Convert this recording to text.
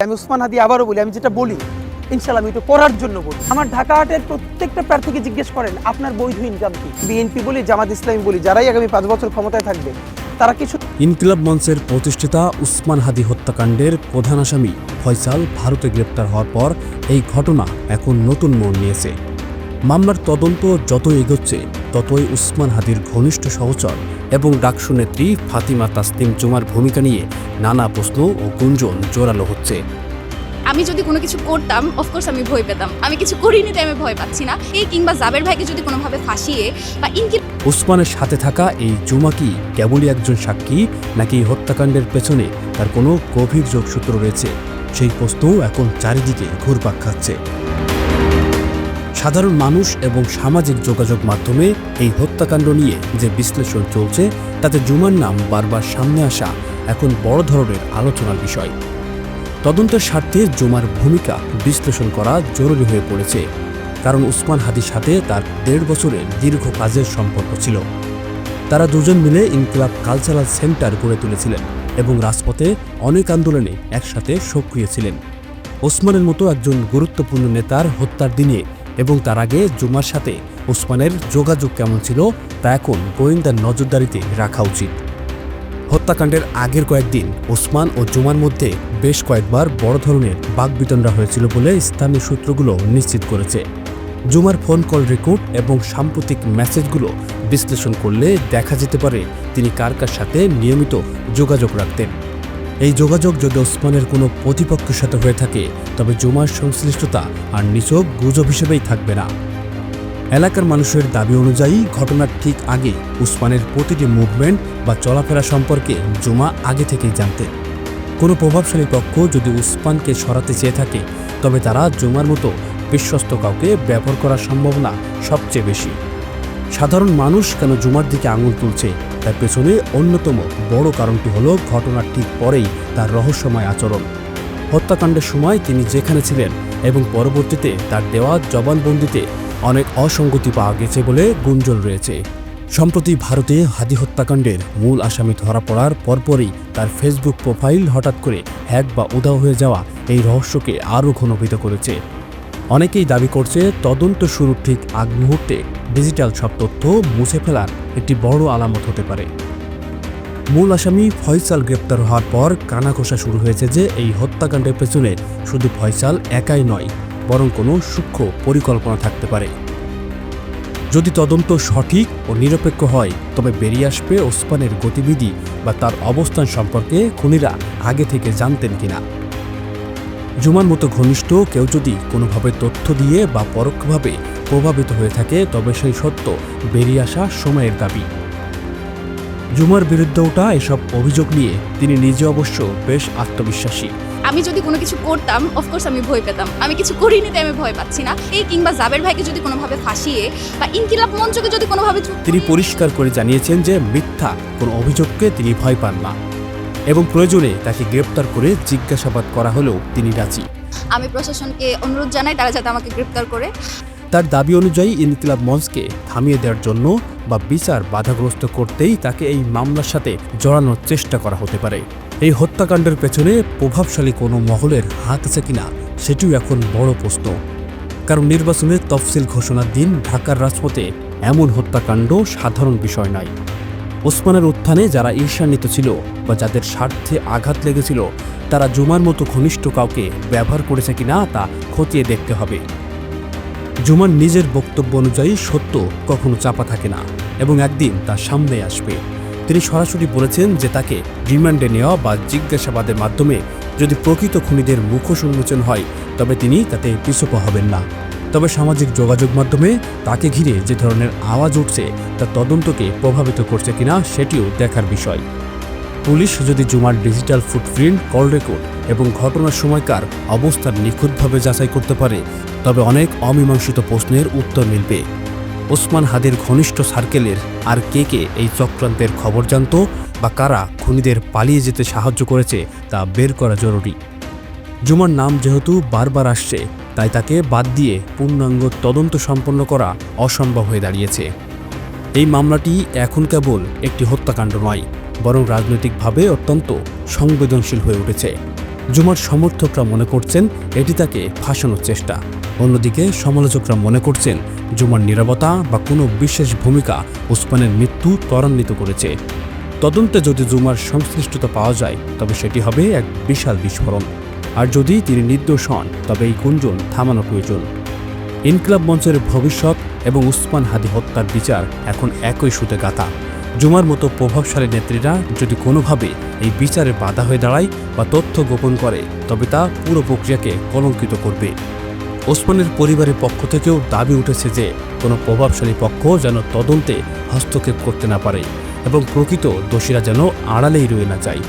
আমি ওসমান হাদি আবারও বলি, আমি যেটা বলি ইনশাআল্লাহ আমি এটা করার জন্য বলি। আমার ঢাকা হাটের প্রত্যেকটা প্রার্থীকে জিজ্ঞেস করেন আপনার বৈধ ইনকাম কি। বিএনপি বলি, জামাত ইসলামী বলি, যারাই আগামী 5 বছর ক্ষমতায় থাকবে তারা কিছু। ইনকিলাব মঞ্চের প্রতিষ্ঠাতা উসমান হাদি হত্যাকাণ্ডের প্রধান আসামি ফয়সাল ভারতে গ্রেপ্তার হওয়ার পর এই ঘটনা এখন নতুন মোড় নিয়েছে। মামলার তদন্ত যত এগোচ্ছে ততই উসমান হাদির ঘনিষ্ঠ সহচর এবং ডাকসু নেত্রী ফাতিমা তাসনিম জুমার ভূমিকা নিয়ে নানা প্রশ্ন ও গুঞ্জন জোরালো হচ্ছে। আমি যদি কোনো কিছু করতাম অফকোর্স আমি ভয় পেতাম, আমি কিছু করিনি তাই আমি ভয় পাচ্ছি না। এই কিংবা জাবের ভাইকে যদি কোনোভাবে ফাঁসিয়ে বা উসমানের সাথে থাকা এই জুমা কি কেবলই একজন সাক্ষী, নাকি এই হত্যাকাণ্ডের পেছনে তার কোনো গভীর যোগসূত্র রয়েছে, সেই প্রশ্ন এখন চারিদিকে ঘুরপাক খাচ্ছে। সাধারণ মানুষ এবং সামাজিক যোগাযোগ মাধ্যমে এই হত্যাকাণ্ড নিয়ে যে বিশ্লেষণ চলছে তাতে জুমার নাম বারবার সামনে আসা এখন বড় ধরনের আলোচনার বিষয়। তদন্তের স্বার্থে জুমার ভূমিকা বিশ্লেষণ করা জরুরি হয়ে পড়েছে, কারণ উসমান হাদির সাথে তার 1.5 বছরের দীর্ঘ কাজের সম্পর্ক ছিল। তারা দুজন মিলে ইনকিলাব কালচারাল সেন্টার গড়ে তুলেছিলেন এবং রাজপথে অনেক আন্দোলনে একসাথে সক্রিয় ছিলেন। ওসমানের মতো একজন গুরুত্বপূর্ণ নেতার হত্যার দিনে এবং তার আগে জুমার সাথে ওসমানের যোগাযোগ কেমন ছিল তা এখন গোয়েন্দার নজরদারিতে রাখা উচিত। হত্যাকাণ্ডের আগের কয়েকদিন ওসমান ও জুমার মধ্যে বেশ কয়েকবার বড় ধরনের বাকবিতণ্ডা হয়েছিল বলে স্থানীয় সূত্রগুলো নিশ্চিত করেছে। জুমার ফোন কল রেকর্ড এবং সাম্প্রতিক মেসেজগুলো বিশ্লেষণ করলে দেখা যেতে পারে তিনি কার কার সাথে নিয়মিত যোগাযোগ রাখতেন। এই যোগাযোগ যদি ওসমানের কোনো প্রতিপক্ষের সাথে হয়ে থাকে তবে জুমার সংশ্লিষ্টতা আর নিছক গুজব হিসেবেই থাকবে না। এলাকার মানুষের দাবি অনুযায়ী ঘটনার ঠিক আগে উসমানের প্রতিটি মুভমেন্ট বা চলাফেরা সম্পর্কে জুমা আগে থেকেই জানতেন। কোনো প্রভাবশালী পক্ষ যদি উসমানকে সরাতে চেয়ে থাকে তবে তারা জুমার মতো বিশ্বস্ত কাউকে ব্যবহার করার সম্ভাবনা সবচেয়ে বেশি। সাধারণ মানুষ কেন জুমার দিকে আঙুল তুলছে তার পেছনে অন্যতম বড় কারণটি হলো ঘটনার ঠিক পরেই তার রহস্যময় আচরণ। হত্যাকাণ্ডের সময় তিনি যেখানে ছিলেন এবং পরবর্তীতে তার দেওয়া জবানবন্দিতে অনেক অসঙ্গতি পাওয়া গেছে বলে গুঞ্জন রয়েছে। সম্প্রতি ভারতে হাদি হত্যাকাণ্ডের মূল আসামি ধরা পড়ার পরপরই তার ফেসবুক প্রোফাইল হঠাৎ করে হ্যাক বা উধাও হয়ে যাওয়া এই রহস্যকে আরও ঘনীভূত করেছে। অনেকেই দাবি করছে তদন্ত শুরুর ঠিক আগ মুহূর্তে ডিজিটাল সব তথ্য মুছে ফেলার একটি বড় আলামত হতে পারে। মূল আসামি ফয়সাল গ্রেপ্তার হওয়ার পর কানাঘোষা শুরু হয়েছে যে এই হত্যাকাণ্ডের পেছনে শুধু ফয়সাল একাই নয়, বরং কোনো সূক্ষ্ম পরিকল্পনা থাকতে পারে। যদি তদন্ত সঠিক ও নিরপেক্ষ হয় তবে বেরিয়ে আসবে ওসমানের গতিবিধি বা তার অবস্থান সম্পর্কে খুনিরা আগে থেকে জানতেন কিনা। জুমার মতো ঘনিষ্ঠ কেউ যদি কোনোভাবে তথ্য দিয়ে বা পরোক্ষভাবে প্রভাবিত হয়ে থাকে তবে সেই সত্য বেরিয়ে আসা সময়ের দাবি। জুমার বিরুদ্ধে ওঠা এসব অভিযোগ নিয়ে তিনি নিজে অবশ্য বেশ আত্মবিশ্বাসী। আমি যদি কোনো কিছু করতাম অফকোর্স আমি ভয় পেতাম, আমি কিছু করিনি তাই আমি ভয় পাচ্ছি না। এই কিংবা জাবের ভাইকে যদি কোনোভাবে ফাঁসিয়ে বা ইনকিলাব মঞ্চকে যদি কোনোভাবে তিনি পরিষ্কার করে জানিয়েছেন যে মিথ্যা কোনো অভিযোগকে তিনি ভয় পান না এবং প্রয়োজনে তাকে গ্রেপ্তার করে জিজ্ঞাসাবাদ করা হলেও তিনি রাজি। আমি প্রশাসনকে অনুরোধ জানাই তারা যাতে আমাকে গ্রেপ্তার করে। তার দাবি অনুযায়ী ইনকিলাব মঞ্চকে থামিয়ে দেওয়ার জন্য বা বিচার বাধাগ্রস্ত করতেই তাকে এই মামলার সাথে জড়ানোর চেষ্টা করা হতে পারে। এই হত্যাকাণ্ডের পেছনে প্রভাবশালী কোনো মহলের হাত আছে কিনা সেটিও এখন বড় প্রশ্ন, কারণ নির্বাচনের তফসিল ঘোষণার দিন ঢাকার রাজপথে এমন হত্যাকাণ্ড সাধারণ বিষয় নয়। ওসমানের উত্থানে যারা ঈর্ষান্বিত ছিল বা যাদের স্বার্থে আঘাত লেগেছিল তারা জুমার মতো ঘনিষ্ঠ কাউকে ব্যবহার করেছে কিনা তা খতিয়ে দেখতে হবে। জুমার নিজের বক্তব্য অনুযায়ী সত্য কখনো চাপা থাকে না এবং একদিন তার সামনে আসবে। তিনি সরাসরি বলেছেন যে তাকে রিমান্ডে নেওয়া বা জিজ্ঞাসাবাদের মাধ্যমে যদি প্রকৃত খুনিদের মুখোশ উন্মোচন হয় তবে তিনি তাতে পিছপা হবেন না। তবে সামাজিক যোগাযোগ মাধ্যমে তাকে ঘিরে যে ধরনের আওয়াজ উঠছে তা তদন্তকে প্রভাবিত করছে কিনা সেটিও দেখার বিষয়। পুলিশ যদি জুমার ডিজিটাল ফুটপ্রিন্ট, কল রেকর্ড এবং ঘটনার সময়কার অবস্থান নিখুঁতভাবে যাচাই করতে পারে তবে অনেক অমীমাংসিত প্রশ্নের উত্তর মিলবে। ওসমান হাদির ঘনিষ্ঠ সার্কেলের আর কে কে এই চক্রান্তের খবর জানত বা কারা খুনিদের পালিয়ে যেতে সাহায্য করেছে তা বের করা জরুরি। জুমার নাম যেহেতু বারবার আসছে তাই তাকে বাদ দিয়ে পূর্ণাঙ্গ তদন্ত সম্পন্ন করা অসম্ভব হয়ে দাঁড়িয়েছে। এই মামলাটি এখন কেবল একটি হত্যাকাণ্ড নয়, বরং রাজনৈতিকভাবে অত্যন্ত সংবেদনশীল হয়ে উঠেছে। জুমার সমর্থকরা মনে করছেন এটি তাকে ফাঁসানোর চেষ্টা। অন্যদিকে সমালোচকরা মনে করছেন জুমার নীরবতা বা কোনো বিশেষ ভূমিকা ওসমানের মৃত্যু ত্বরান্বিত করেছে। তদন্তে যদি জুমার সংশ্লিষ্টতা পাওয়া যায় তবে সেটি হবে এক বিশাল বিস্ফোরণ। আর যদি তিনি নির্দোষ হন তবে এই গুঞ্জন থামানো প্রয়োজন। ইনকিলাব মঞ্চের ভবিষ্যৎ এবং ওসমান হাদী হত্যার বিচার এখন একই সুতে গাঁথা। জুমার মতো প্রভাবশালী নেত্রীরা যদি কোনোভাবে এই বিচারে বাধা হয়ে দাঁড়ায় বা তথ্য গোপন করে তবে তা পুরো প্রক্রিয়াকে কলঙ্কিত করবে। ওসমানের পরিবারের পক্ষ থেকেও দাবি উঠেছে যে কোনো প্রভাবশালী পক্ষ যেন তদন্তে হস্তক্ষেপ করতে না পারে এবং প্রকৃত দোষীরা যেন আড়ালেই রয়ে না যায়।